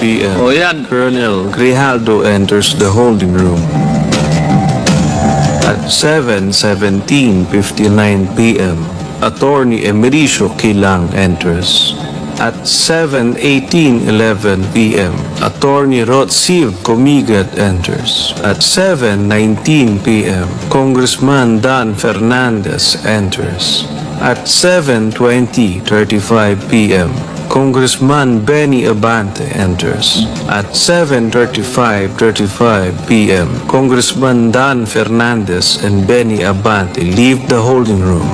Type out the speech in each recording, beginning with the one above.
p.m. O yan. Colonel Grijaldo enters the holding room. At 7:59 p.m., Attorney Emericio Quilang enters. At 7:11 p.m., Attorney Rotsiv Comigat enters. At 7:19 p.m., Congressman Dan Fernandez enters. At 7:35 p.m., Congressman Benny Abante enters. At 7:35 p.m., Congressman Dan Fernandez and Benny Abante leave the holding room.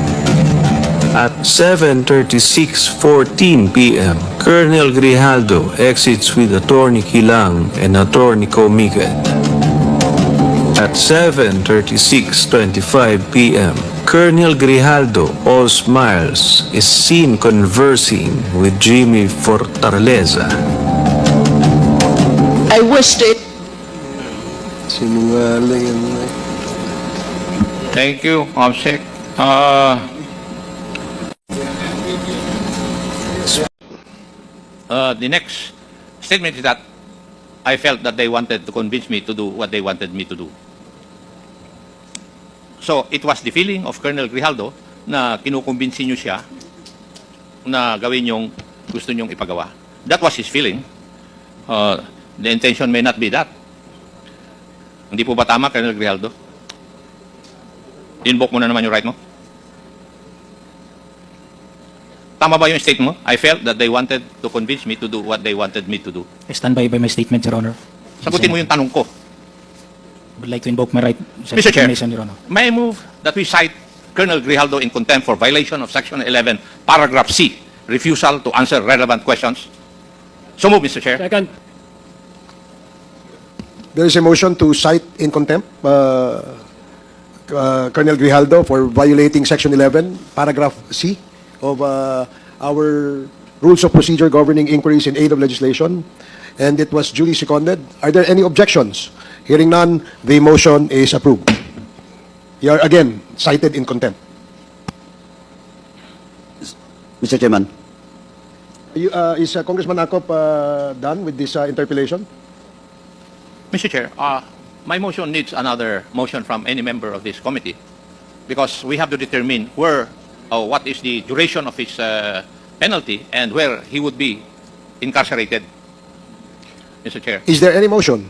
At 7:36:14 p.m., Colonel Grijaldo exits with Attorney Quilang and Attorney Comigat. At 7:36:25 p.m., Colonel Grijaldo, all smiles, is seen conversing with Jimmy Fortaleza. I wish to Sinungaling yan. Thank you, Comsec. The next statement is that I felt that they wanted to convince me to do what they wanted me to do. So, it was the feeling of Colonel Grijaldo na kinukumbinsi nyo siya na gawin yung gusto nyong ipagawa. That was his feeling. The intention may not be that. Hindi po ba tama, Colonel Grijaldo? Invoke mo na naman yung right mo. Tama ba yung statement mo? I felt that they wanted to convince me to do what they wanted me to do. I stand by my statement, Your Honor. Sagutin mo yung tanong ko. I would like to invoke my right Mr. Chair, Your Honor. may I move that we cite Colonel Grijaldo in contempt for violation of Section 11, Paragraph C, refusal to answer relevant questions? So move, Mr. Chair. Second. There is a motion to cite in contempt Colonel Grijaldo for violating Section 11, Paragraph C of our Rules of Procedure governing inquiries in aid of legislation, and it was duly seconded. Are there any objections? Hearing none, the motion is approved. You are again cited in contempt. Mr. Chairman, Is Congressman Akop done with this interpellation? Mr. Chair, my motion needs another motion from any member of this committee because we have to determine where what is the duration of his penalty and where he would be incarcerated. Mr. Chair. Is there any motion